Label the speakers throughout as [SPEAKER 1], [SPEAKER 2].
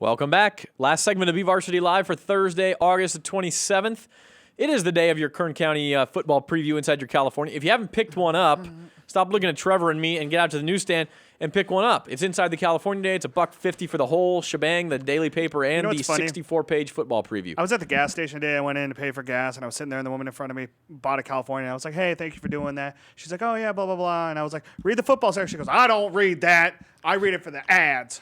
[SPEAKER 1] Welcome back. Last segment of BVarsity Live for Thursday, August the 27th. It is the day of your Kern County football preview inside your California. If you haven't picked one up, stop looking at Trevor and me and get out to the newsstand and pick one up. It's inside the California Day. It's $1.50 for the whole shebang, the daily paper and the 64-page football preview.
[SPEAKER 2] I was at the gas station today. I went in to pay for gas, and I was sitting there, and the woman in front of me bought a California. I was like, hey, thank you for doing that. She's like, oh, yeah, blah, blah, blah. And I was like, read the football section. She goes, I don't read that. I read it for the ads.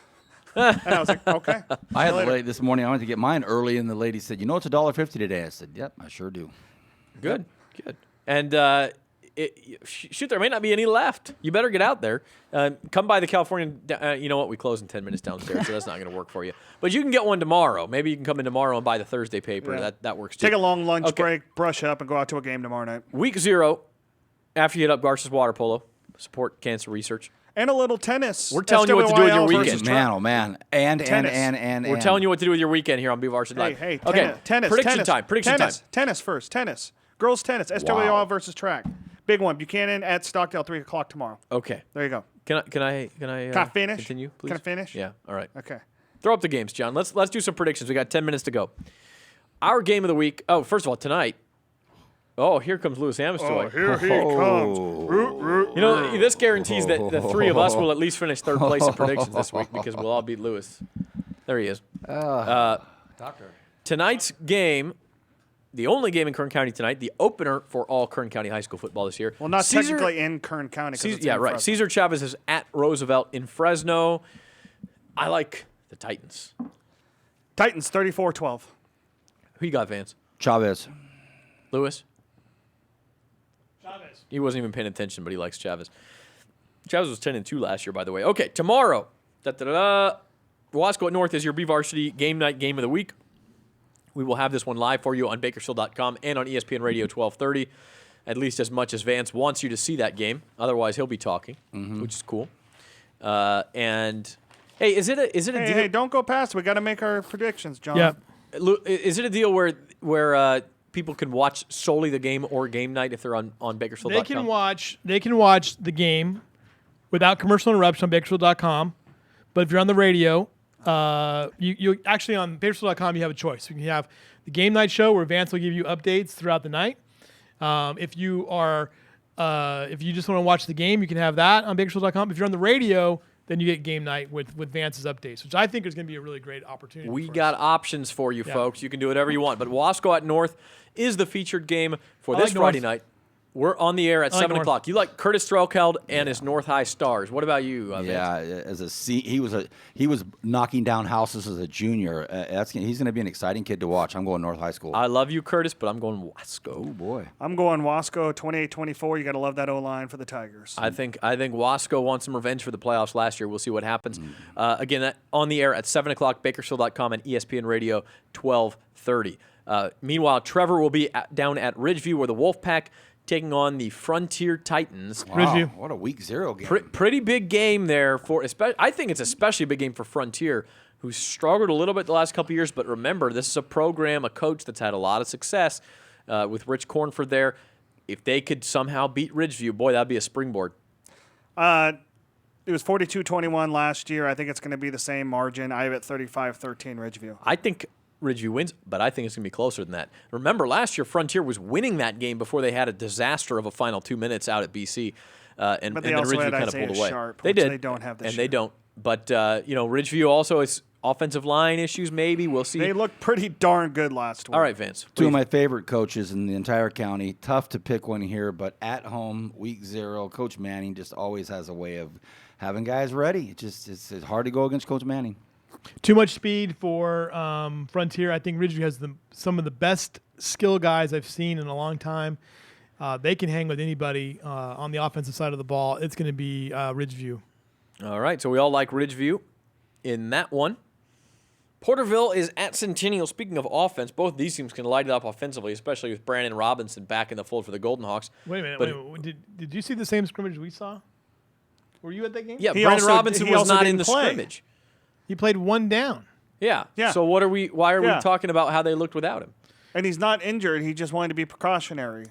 [SPEAKER 2] And I was like, okay.
[SPEAKER 3] I had a lady this morning. I went to get mine early, and the lady said, you know, it's $1.50 today. I said, yep, I sure do.
[SPEAKER 1] Good. And shoot, there may not be any left. You better get out there. Come by the California. You know what? We close in 10 minutes downstairs, so that's not going to work for you. But you can get one tomorrow. Maybe you can come in tomorrow and buy the Thursday paper.
[SPEAKER 2] Yeah.
[SPEAKER 1] That works too.
[SPEAKER 2] Take a long lunch break, brush up, and go out to a game tomorrow night.
[SPEAKER 1] Week 0, after you hit up Garcia's Water Polo, support cancer research.
[SPEAKER 2] And a little tennis.
[SPEAKER 1] We're telling you what to do with your weekend.
[SPEAKER 3] Man, oh, man. And
[SPEAKER 1] We're telling you what to do with your weekend here on BVarsity Live.
[SPEAKER 2] Hey,
[SPEAKER 1] okay.
[SPEAKER 2] Tennis.
[SPEAKER 1] Prediction time.
[SPEAKER 2] Tennis first. Tennis. Girls tennis. SWR versus track. Big one. Buchanan at Stockdale, 3 o'clock tomorrow.
[SPEAKER 1] Okay.
[SPEAKER 2] There you go.
[SPEAKER 1] Can I
[SPEAKER 2] finish?
[SPEAKER 1] Continue, please?
[SPEAKER 2] Can I finish?
[SPEAKER 1] Yeah. All right.
[SPEAKER 2] Okay.
[SPEAKER 1] Throw up the games, John. Let's do some predictions. We got 10 minutes to go. Our game of the week. Oh, first of all, tonight. Oh, here comes Louis Amestoy.
[SPEAKER 2] Oh, here he comes.
[SPEAKER 1] You know, this guarantees that the three of us will at least finish third place in predictions this week because we'll all beat Louis. There he is.
[SPEAKER 3] Doctor.
[SPEAKER 1] Tonight's game, the only game in Kern County tonight, the opener for all Kern County high school football this year.
[SPEAKER 2] Well, not technically in Kern County.
[SPEAKER 1] Yeah, right. Cesar Chavez is at Roosevelt in Fresno. I like the Titans.
[SPEAKER 2] Titans, 34-12.
[SPEAKER 1] Who you got, Vance?
[SPEAKER 3] Chavez.
[SPEAKER 1] Louis?
[SPEAKER 2] Chavez.
[SPEAKER 1] He wasn't even paying attention, but he likes Chavez. Chavez was 10-2 last year, by the way. Okay, tomorrow, Wasco at North is your BVarsity game night game of the week. We will have this one live for you on Bakersfield.com and on ESPN Radio 1230, at least as much as Vance wants you to see that game. Otherwise, he'll be talking, which is cool. And hey, is it a deal?
[SPEAKER 2] Hey, don't go past. We got to make our predictions, John.
[SPEAKER 4] Yeah.
[SPEAKER 1] Is it a deal where people can watch solely the game or game night if they're on Bakersfield.com?
[SPEAKER 4] They can watch the game without commercial interruption on Bakersfield.com. But if you're on the radio, you actually on Bakersfield.com you have a choice. You can have the game night show where Vance will give you updates throughout the night. If you just want to watch the game, you can have that on Bakersfield.com. If you're on the radio, then you get game night with Vance's updates, which I think is going to be a really great opportunity.
[SPEAKER 1] We got options for you, folks. You can do whatever you want. But Wasco at North is the featured game for this Friday night. We're on the air at 7 o'clock. You like Curtis Strelkeld and his North High Stars. What about you, Vance?
[SPEAKER 3] Yeah, he was knocking down houses as a junior. He's going to be an exciting kid to watch. I'm going North High School.
[SPEAKER 1] I love you, Curtis, but I'm going Wasco.
[SPEAKER 3] Oh boy,
[SPEAKER 2] I'm going Wasco 28-24. You got to love that O-line for the Tigers.
[SPEAKER 1] I think Wasco wants some revenge for the playoffs last year. We'll see what happens. Again, on the air at 7 o'clock, Bakersfield.com and ESPN Radio 1230. Meanwhile, Trevor will be down at Ridgeview where the Wolfpack taking on the Frontier Titans.
[SPEAKER 3] Wow,
[SPEAKER 4] Ridgeview.
[SPEAKER 3] what a week 0 game.
[SPEAKER 1] Pretty big game there. I think it's especially a big game for Frontier, who's struggled a little bit the last couple of years. But remember, this is a program, a coach that's had a lot of success with Rich Cornford there. If they could somehow beat Ridgeview, boy, that'd be a springboard.
[SPEAKER 2] It was 42-21 last year. I think it's going to be the same margin. I have it 35-13 Ridgeview.
[SPEAKER 1] I think Ridgeview wins, but I think it's going to be closer than that. Remember, last year Frontier was winning that game before they had a disaster of a final 2 minutes out at BC, and then Ridgeview kind of pulled away.
[SPEAKER 2] They did. They don't have this
[SPEAKER 1] and
[SPEAKER 2] year.
[SPEAKER 1] They don't. But Ridgeview also is offensive line issues. Maybe we'll see.
[SPEAKER 2] They looked pretty darn good last week.
[SPEAKER 1] All right, Vance.
[SPEAKER 3] Two of my favorite coaches in the entire county. Tough to pick one here, but at home, week 0, Coach Manning just always has a way of having guys ready. It's hard to go against Coach Manning.
[SPEAKER 4] Too much speed for Frontier. I think Ridgeview has some of the best skill guys I've seen in a long time. They can hang with anybody on the offensive side of the ball. It's going to be Ridgeview.
[SPEAKER 1] All right, so we all like Ridgeview in that one. Porterville is at Centennial. Speaking of offense, both these teams can light it up offensively, especially with Brandon Robinson back in the fold for the Golden Hawks.
[SPEAKER 4] Wait a minute. Did you see the same scrimmage we saw? Were you at that game?
[SPEAKER 1] Yeah, Brandon Robinson was not in the scrimmage.
[SPEAKER 4] He played one down.
[SPEAKER 1] Yeah.
[SPEAKER 2] Yeah.
[SPEAKER 1] So why are we talking about how they looked without him?
[SPEAKER 2] And he's not injured. He just wanted to be precautionary.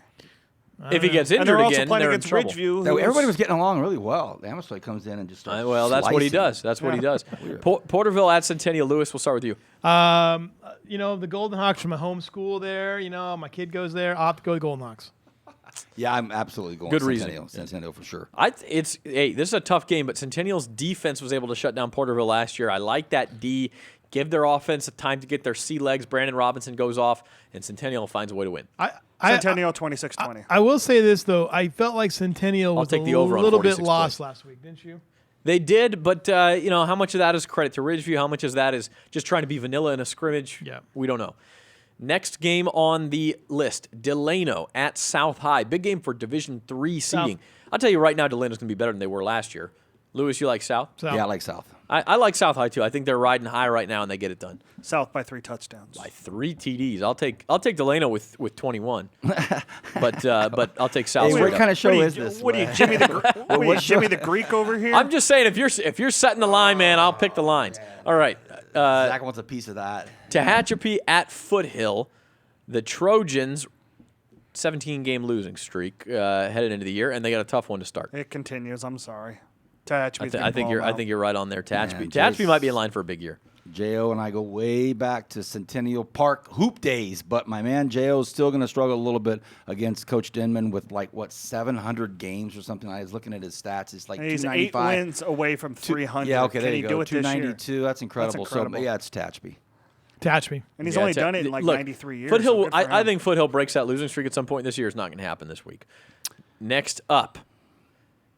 [SPEAKER 1] If he gets
[SPEAKER 2] And
[SPEAKER 1] injured
[SPEAKER 2] they're also
[SPEAKER 1] again,
[SPEAKER 2] playing
[SPEAKER 1] they're in
[SPEAKER 2] against
[SPEAKER 1] trouble.
[SPEAKER 2] Ridgeview.
[SPEAKER 3] That-
[SPEAKER 2] who's-
[SPEAKER 3] everybody was getting along really well. Amestoy comes in and just starts
[SPEAKER 1] Well, that's what he
[SPEAKER 3] slicing.
[SPEAKER 1] does. That's what he does. Porterville at Centennial. Lewis, we'll start with you.
[SPEAKER 4] The Golden Hawks from a home school there. My kid goes there. I'll have to go to Golden Hawks.
[SPEAKER 3] Yeah, I'm absolutely going
[SPEAKER 1] Good
[SPEAKER 3] Centennial.
[SPEAKER 1] reason.
[SPEAKER 3] Centennial for sure.
[SPEAKER 1] This is a tough game, but Centennial's defense was able to shut down Porterville last year. I like that D. Give their offense time to get their sea legs. Brandon Robinson goes off, and Centennial finds a way to win.
[SPEAKER 2] Centennial 26-20.
[SPEAKER 4] I will say this though. I felt like Centennial was
[SPEAKER 1] take
[SPEAKER 4] a
[SPEAKER 1] the over on
[SPEAKER 4] little bit
[SPEAKER 1] 46
[SPEAKER 4] lost
[SPEAKER 1] plays.
[SPEAKER 4] last week, didn't you?
[SPEAKER 1] They did, but how much of that is credit to Ridgeview? How much of that is just trying to be vanilla in a scrimmage?
[SPEAKER 4] Yeah.
[SPEAKER 1] We don't know. Next game on the list, Delano at South High. Big game for Division III seeding. I'll tell you right now, Delano's going to be better than they were last year. Lewis, you like South?
[SPEAKER 4] So,
[SPEAKER 3] Yeah, I like South.
[SPEAKER 1] I like South High too. I think they're riding high right now, and they get it done.
[SPEAKER 2] South by 3 touchdowns.
[SPEAKER 1] By 3 TDs. I'll take Delano with 21, but I'll take South.
[SPEAKER 3] Hey,
[SPEAKER 1] straight
[SPEAKER 3] what
[SPEAKER 1] up.
[SPEAKER 3] kind of show
[SPEAKER 2] What are you-
[SPEAKER 3] is this?
[SPEAKER 2] What are you, Jimmy the Greek over here?
[SPEAKER 1] I'm just saying, if you're setting the line, man, I'll pick the lines. All right.
[SPEAKER 3] Zach wants a piece of that.
[SPEAKER 1] Tehachapi at Foothill. The Trojans, 17-game losing streak headed into the year, and they got a tough one to start.
[SPEAKER 2] It continues. I'm sorry. Tehachapi's
[SPEAKER 1] I think you're right on there. Tehachapi.
[SPEAKER 3] Man,
[SPEAKER 1] Tehachapi might be in line for a big year.
[SPEAKER 3] J.O. and I go way back to Centennial Park hoop days, but my man J.O. is still going to struggle a little bit against Coach Denman with 700 games or something. I was looking at his stats. It's like
[SPEAKER 2] He's 8
[SPEAKER 3] 295.
[SPEAKER 2] wins away from 300.
[SPEAKER 3] Yeah, okay, there
[SPEAKER 2] Can
[SPEAKER 3] you
[SPEAKER 2] he
[SPEAKER 3] go.
[SPEAKER 2] do it this year?
[SPEAKER 3] 292. That's incredible.
[SPEAKER 2] incredible.
[SPEAKER 3] So, yeah, it's Tehachapi.
[SPEAKER 4] Attach me.
[SPEAKER 2] And he's
[SPEAKER 1] Yeah,
[SPEAKER 2] only
[SPEAKER 1] it's
[SPEAKER 2] done it in
[SPEAKER 1] look,
[SPEAKER 2] 93 years.
[SPEAKER 1] Foothill.
[SPEAKER 2] so good for
[SPEAKER 1] I
[SPEAKER 2] him.
[SPEAKER 1] think Foothill breaks that losing streak at some point this year. It's not going to happen this week. Next up,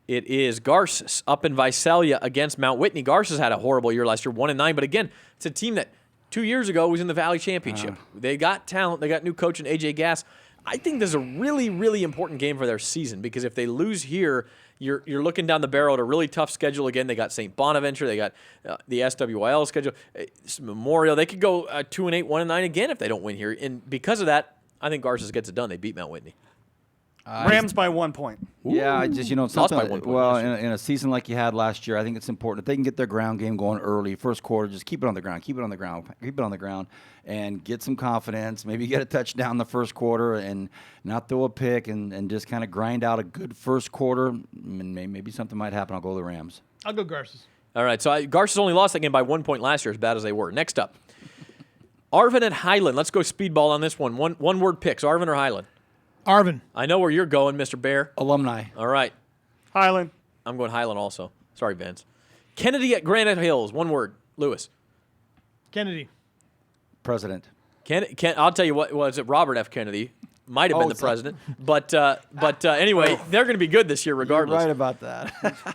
[SPEAKER 1] it is Garces up in Visalia against Mount Whitney. Garces had a horrible year last year, 1-9. But again, it's a team that 2 years ago was in the Valley Championship. They got talent. They got new coach in AJ Gass. I think this is a really, really important game for their season because if they lose here, you're looking down the barrel at a really tough schedule again. They got St. Bonaventure. They got the SWYL schedule. It's Memorial. They could go 2-8, 1-9 again if they don't win here. And because of that, I think Garces gets it done. They beat Mount Whitney.
[SPEAKER 2] Rams by 1 point.
[SPEAKER 3] Yeah, I just
[SPEAKER 1] Lost
[SPEAKER 3] something.
[SPEAKER 1] by 1 point
[SPEAKER 3] Well,
[SPEAKER 1] last year.
[SPEAKER 3] in a season like you had last year, I think it's important if they can get their ground game going early, first quarter. Just keep it on the ground, keep it on the ground, and get some confidence. Maybe get a touchdown the first quarter and not throw a pick and just kind of grind out a good first quarter. And maybe something might happen. I'll go to the Rams.
[SPEAKER 4] I'll go Garces.
[SPEAKER 1] All right, so Garces only lost that game by 1 point last year, as bad as they were. Next up, Arvin at Highland. Let's go speedball on this one. One word picks, Arvin or Highland?
[SPEAKER 4] Arvin.
[SPEAKER 1] I know where you're going, Mr. Bear.
[SPEAKER 3] Alumni.
[SPEAKER 1] All right,
[SPEAKER 2] Highland.
[SPEAKER 1] I'm going Highland also. Sorry, Vance. Kennedy at Granite Hills. One word, Lewis.
[SPEAKER 4] Kennedy.
[SPEAKER 3] President.
[SPEAKER 1] I'll tell you what was it? Robert F. Kennedy might have been the president, but anyway, they're going to be good this year regardless.
[SPEAKER 3] You're right about that.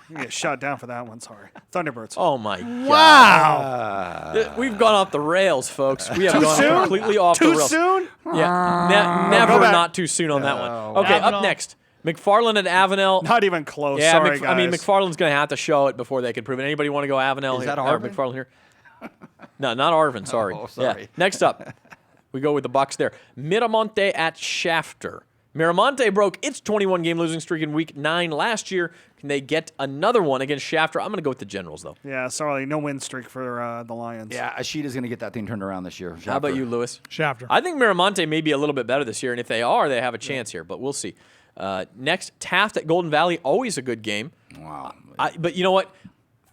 [SPEAKER 2] You get shot down for that one. Sorry. Thunderbirds.
[SPEAKER 1] Oh my God!
[SPEAKER 4] Wow.
[SPEAKER 1] We've gone off the rails, folks. We have
[SPEAKER 2] Too
[SPEAKER 1] gone
[SPEAKER 2] soon?
[SPEAKER 1] completely off the
[SPEAKER 2] Too
[SPEAKER 1] rails.
[SPEAKER 2] soon?
[SPEAKER 1] Yeah, never
[SPEAKER 2] back.
[SPEAKER 1] not too soon on that one. Okay, up
[SPEAKER 4] Avenel.
[SPEAKER 1] next, McFarland at Avenel.
[SPEAKER 2] Not even close.
[SPEAKER 1] Yeah,
[SPEAKER 2] Sorry, guys.
[SPEAKER 1] I mean, McFarland's going to have to show it before they can prove it. Anybody want to go Avenel?
[SPEAKER 3] Is
[SPEAKER 1] here?
[SPEAKER 3] that
[SPEAKER 1] Or
[SPEAKER 3] Arvin?
[SPEAKER 1] McFarland here? No, not Arvin. Sorry.
[SPEAKER 3] Oh, sorry.
[SPEAKER 1] Yeah. Next up, we go with the Bucks there. Miramonte at Shafter. Miramonte broke its 21-game losing streak in Week 9 last year. Can they get another one against Shafter? I'm going to go with the Generals, though.
[SPEAKER 2] Yeah, sorry. No win streak for the Lions.
[SPEAKER 3] Yeah, Ashida's going to get that thing turned around this year.
[SPEAKER 1] How about you, Lewis?
[SPEAKER 4] Shafter.
[SPEAKER 1] I think Miramonte may be a little bit better this year, and if they are, they have a chance here, but we'll see. Next, Taft at Golden Valley, always a good game.
[SPEAKER 3] Wow.
[SPEAKER 1] But you know what?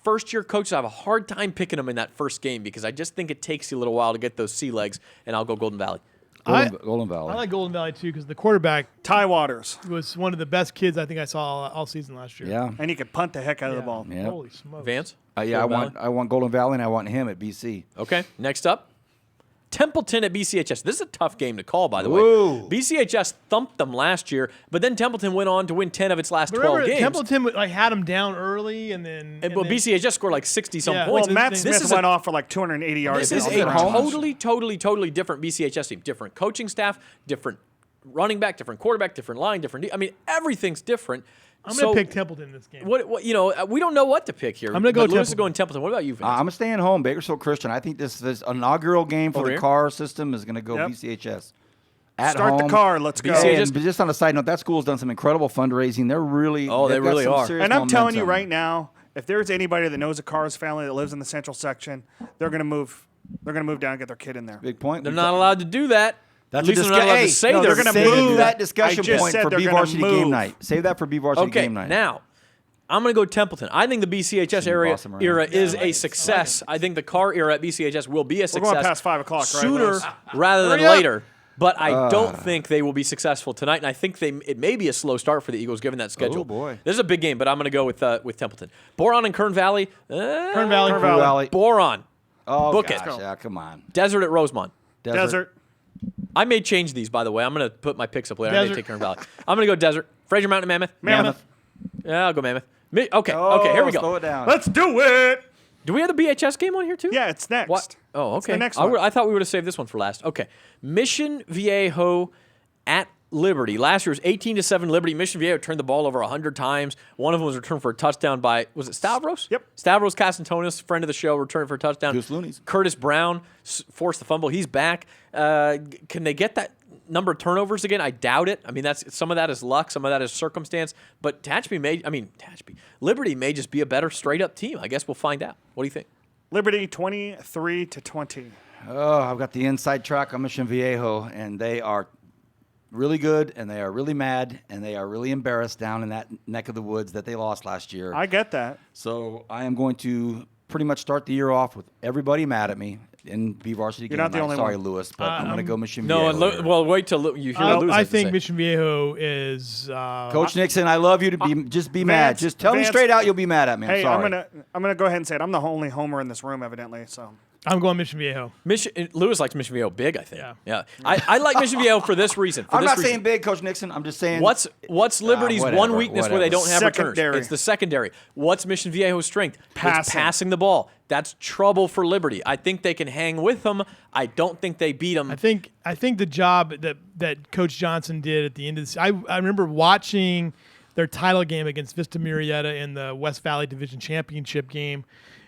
[SPEAKER 1] First-year coaches have a hard time picking them in that first game because I just think it takes you a little while to get those sea legs, and I'll go Golden Valley.
[SPEAKER 3] Golden Valley.
[SPEAKER 4] I like Golden Valley too because the quarterback
[SPEAKER 2] Ty Waters.
[SPEAKER 4] was one of the best kids I think I saw all season last year.
[SPEAKER 3] Yeah.
[SPEAKER 2] And he could punt the heck out of the ball.
[SPEAKER 3] Yeah.
[SPEAKER 4] Holy smokes.
[SPEAKER 1] Vance?
[SPEAKER 3] Yeah,
[SPEAKER 1] Golden
[SPEAKER 3] I want Golden Valley and I want him at BC.
[SPEAKER 1] Okay, next up. Templeton at BCHS. This is a tough game to call, by the
[SPEAKER 3] Whoa.
[SPEAKER 1] way. BCHS thumped them last year, but then Templeton went on to win 10 of its last
[SPEAKER 4] But
[SPEAKER 1] 12
[SPEAKER 4] remember,
[SPEAKER 1] games.
[SPEAKER 4] Templeton had him down early and then.
[SPEAKER 1] Well, BCHS scored like 60-some
[SPEAKER 4] Yeah.
[SPEAKER 1] points.
[SPEAKER 2] Well, Matt
[SPEAKER 4] This
[SPEAKER 2] Smith
[SPEAKER 1] is
[SPEAKER 2] went off for like 280 yards.
[SPEAKER 1] This is
[SPEAKER 2] in
[SPEAKER 1] a
[SPEAKER 2] the round.
[SPEAKER 1] totally different BCHS team. Different coaching staff, different running back, different quarterback, different line, different. I mean, everything's different.
[SPEAKER 4] I'm going to pick Templeton this game.
[SPEAKER 1] What we don't know what to pick here.
[SPEAKER 4] I'm gonna go
[SPEAKER 1] but Lewis is
[SPEAKER 4] Templeton.
[SPEAKER 1] going Templeton. What about you, Vince?
[SPEAKER 3] I'm staying home, Bakersfield Christian. I think this inaugural game for
[SPEAKER 1] Over
[SPEAKER 3] the
[SPEAKER 1] here?
[SPEAKER 3] car system is going to go
[SPEAKER 2] Yep.
[SPEAKER 3] BCHS. At
[SPEAKER 2] Start the
[SPEAKER 3] home.
[SPEAKER 2] car. Let's go.
[SPEAKER 1] BCHS
[SPEAKER 3] And just on a side note, that school's done some incredible fundraising. They're really
[SPEAKER 1] Oh, they
[SPEAKER 3] they've got
[SPEAKER 1] really
[SPEAKER 3] some
[SPEAKER 1] are.
[SPEAKER 3] serious
[SPEAKER 2] And I'm telling you
[SPEAKER 3] momentum.
[SPEAKER 2] right now, if there's anybody that knows a Cars family that lives in the central section, they're gonna move. They're gonna move down and get their kid in there.
[SPEAKER 3] Big point.
[SPEAKER 1] They're not allowed to do that.
[SPEAKER 3] That's
[SPEAKER 1] least they're not allowed to say
[SPEAKER 2] no,
[SPEAKER 1] they're
[SPEAKER 2] they're
[SPEAKER 1] going to
[SPEAKER 2] gonna
[SPEAKER 3] Save
[SPEAKER 2] move.
[SPEAKER 3] that discussion
[SPEAKER 2] I just
[SPEAKER 3] point
[SPEAKER 2] said
[SPEAKER 3] for
[SPEAKER 2] they're gonna
[SPEAKER 3] BVarsity game
[SPEAKER 2] move.
[SPEAKER 3] night. Save that for BVarsity
[SPEAKER 1] Okay,
[SPEAKER 3] game night.
[SPEAKER 1] now I'm going to go Templeton. I think the BCHS era is a
[SPEAKER 4] like it.
[SPEAKER 1] success. I think the car era at BCHS will be a
[SPEAKER 2] We're
[SPEAKER 1] success.
[SPEAKER 2] going past 5 o'clock, right?
[SPEAKER 1] Sooner
[SPEAKER 2] Louis?
[SPEAKER 1] rather than
[SPEAKER 4] Hurry up.
[SPEAKER 1] later. But I don't think they will be successful tonight, and I think it may be a slow start for the Eagles given that schedule.
[SPEAKER 3] Oh, boy.
[SPEAKER 1] This is a big game, but I'm going to go with Templeton. Boron and Kern Valley.
[SPEAKER 4] Kern Valley.
[SPEAKER 2] Kern Valley.
[SPEAKER 3] Valley.
[SPEAKER 1] Boron.
[SPEAKER 3] Oh,
[SPEAKER 1] Book
[SPEAKER 3] gosh,
[SPEAKER 1] it.
[SPEAKER 3] yeah, come on.
[SPEAKER 1] Desert at Rosemont.
[SPEAKER 2] Desert.
[SPEAKER 1] I may change these, by the way. I'm going to put my picks up later. I may
[SPEAKER 4] Desert.
[SPEAKER 1] take Kern Valley. I'm going to go Desert. Fraser Mountain, Mammoth.
[SPEAKER 2] Mammoth.
[SPEAKER 1] Yeah, I'll go Mammoth. Okay,
[SPEAKER 3] Oh,
[SPEAKER 1] here we
[SPEAKER 3] slow
[SPEAKER 1] go.
[SPEAKER 3] it down.
[SPEAKER 2] Let's do it.
[SPEAKER 1] Do we have the BHS game on here too?
[SPEAKER 2] Yeah, it's next.
[SPEAKER 1] What? Oh,
[SPEAKER 2] It's
[SPEAKER 1] okay.
[SPEAKER 2] the next one.
[SPEAKER 1] I thought we would have saved this one for last. Okay. Mission Viejo at Liberty. Last year was 18-7 Liberty. Mission Viejo turned the ball over 100 times. One of them was returned for a touchdown by, was it Stavros?
[SPEAKER 2] Yep.
[SPEAKER 1] Stavros Castantonis, friend of the show, returned for a touchdown.
[SPEAKER 3] Goose Loonies.
[SPEAKER 1] Curtis Brown forced the fumble. He's back. Can they get that number of turnovers again? I doubt it. I mean, some of that is luck, some of that is circumstance. But Liberty may just be a better straight-up team. I guess we'll find out. What do you think?
[SPEAKER 2] Liberty 23-20.
[SPEAKER 3] Oh, I've got the inside track on Mission Viejo, and they are really good, and they are really mad, and they are really embarrassed down in that neck of the woods that they lost last year.
[SPEAKER 2] I get that.
[SPEAKER 3] So I am going to pretty much start the year off with everybody mad at me in BVarsity game
[SPEAKER 2] not the
[SPEAKER 3] night.
[SPEAKER 2] only
[SPEAKER 3] Sorry,
[SPEAKER 2] one.
[SPEAKER 3] Lewis, but I'm going to go Mission
[SPEAKER 1] No,
[SPEAKER 3] Viejo. here.
[SPEAKER 1] well, wait till you hear what Louis
[SPEAKER 4] I
[SPEAKER 1] has to
[SPEAKER 4] think
[SPEAKER 1] say.
[SPEAKER 4] Mission Viejo is.
[SPEAKER 3] Coach Nixon, I love you to be just be mad.
[SPEAKER 2] Vance-
[SPEAKER 3] Just tell me
[SPEAKER 2] Vance-
[SPEAKER 3] straight out you'll be mad at me. I'm
[SPEAKER 2] Hey,
[SPEAKER 3] sorry.
[SPEAKER 2] I'm gonna go ahead and say it. I'm the only homer in this room, evidently. So
[SPEAKER 4] I'm going Mission Viejo.
[SPEAKER 1] Louis likes Mission Viejo big, I think.
[SPEAKER 4] Yeah.
[SPEAKER 1] I like Mission Viejo for this reason.
[SPEAKER 3] I'm not saying big, Coach Nixon. I'm just saying.
[SPEAKER 1] What's Liberty's
[SPEAKER 3] whatever,
[SPEAKER 1] one weakness where they don't have
[SPEAKER 2] Secondary.
[SPEAKER 1] returners? It's the secondary. What's Mission Viejo's strength? It's
[SPEAKER 2] Passing.
[SPEAKER 1] passing the ball. That's trouble for Liberty. I think they can hang with them. I don't think they beat them.
[SPEAKER 4] I think the job that Coach Johnson did at the end of this. I remember watching their title game against Vista Murrieta in the West Valley Division Championship game.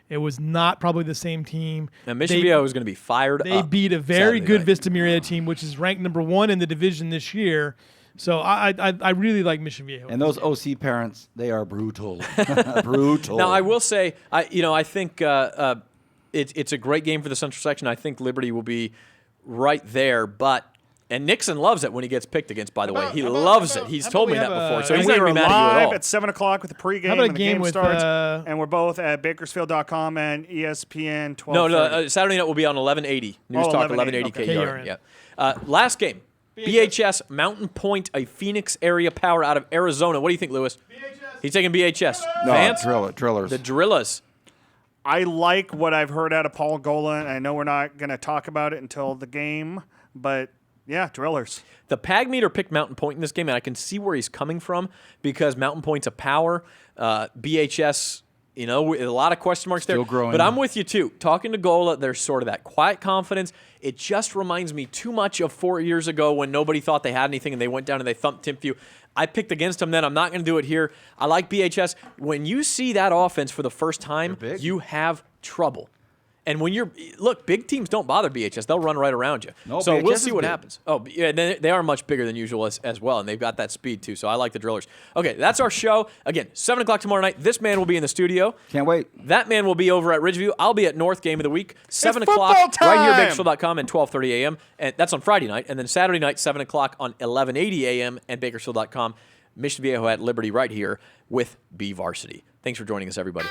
[SPEAKER 4] It was not probably the same team.
[SPEAKER 1] Now, Mission Viejo is going to be fired
[SPEAKER 4] They
[SPEAKER 1] up
[SPEAKER 4] beat a very
[SPEAKER 1] Saturday
[SPEAKER 4] good
[SPEAKER 1] night.
[SPEAKER 4] Vista Murrieta team, which is ranked number 1 in the division this year. So I really like Mission Viejo.
[SPEAKER 3] And those OC parents, they are brutal. Brutal.
[SPEAKER 1] Now, I will say, I think it's a great game for the Central Section. I think Liberty will be right there, and Nixon loves it when he gets picked against, by the way. He loves it. He's
[SPEAKER 4] how
[SPEAKER 1] told
[SPEAKER 4] about
[SPEAKER 1] me
[SPEAKER 4] we
[SPEAKER 1] that
[SPEAKER 4] have
[SPEAKER 1] before,
[SPEAKER 4] a-
[SPEAKER 1] so
[SPEAKER 2] And
[SPEAKER 1] he's
[SPEAKER 2] we
[SPEAKER 1] not
[SPEAKER 2] are
[SPEAKER 1] going to be mad at you
[SPEAKER 2] live
[SPEAKER 1] at all.
[SPEAKER 2] at 7 o'clock with the pregame,
[SPEAKER 4] How about a
[SPEAKER 2] and the
[SPEAKER 4] game
[SPEAKER 2] game
[SPEAKER 4] with,
[SPEAKER 2] starts. And we're both at Bakersfield.com and ESPN 12.
[SPEAKER 1] No, Saturday night will be on 1180. News Talk 1180
[SPEAKER 2] okay.
[SPEAKER 1] KURN.
[SPEAKER 4] KURN.
[SPEAKER 1] Yeah. Last game. BHS Mountain Point, a Phoenix area power out of Arizona. What do you think, Louis? He's taking BHS.
[SPEAKER 3] no,
[SPEAKER 1] Vance?
[SPEAKER 3] drillers.
[SPEAKER 1] The Drillas.
[SPEAKER 2] I like what I've heard out of Paul Gola, and I know we're not going to talk about it until the game, but yeah, Drillers.
[SPEAKER 1] The Pag meter picked Mountain Point in this game, and I can see where he's coming from because Mountain Point's a power. BHS, a lot of question marks
[SPEAKER 3] Still
[SPEAKER 1] there.
[SPEAKER 3] growing.
[SPEAKER 1] But I'm with you, too. Talking to Gola, there's sort of that quiet confidence. It just reminds me too much of 4 years ago when nobody thought they had anything and they went down and they thumped Timpview. I picked against them then. I'm not going to do it here. I like BHS. When you see that offense for the first time,
[SPEAKER 3] big.
[SPEAKER 1] you have trouble. And when big teams don't bother BHS. They'll run right around you.
[SPEAKER 3] No,
[SPEAKER 1] so
[SPEAKER 3] BHS
[SPEAKER 1] we'll
[SPEAKER 3] is
[SPEAKER 1] see what
[SPEAKER 3] big.
[SPEAKER 1] happens. Oh, yeah, they are much bigger than usual as well, and they've got that speed too. So I like the Drillers. Okay, that's our show. Again, 7 o'clock tomorrow night. This man will be in the studio.
[SPEAKER 3] Can't wait.
[SPEAKER 1] That man will be over at Ridgeview. I'll be at North Game of the Week, 7
[SPEAKER 2] football
[SPEAKER 1] o'clock, right here at
[SPEAKER 2] time!
[SPEAKER 1] Bakersfield.com and 12:30 a.m. And that's on Friday night. And then Saturday night, 7 o'clock on 11:80 a.m. and Bakersfield.com. Mission Viejo at Liberty right here with BVarsity. Thanks for joining us, everybody.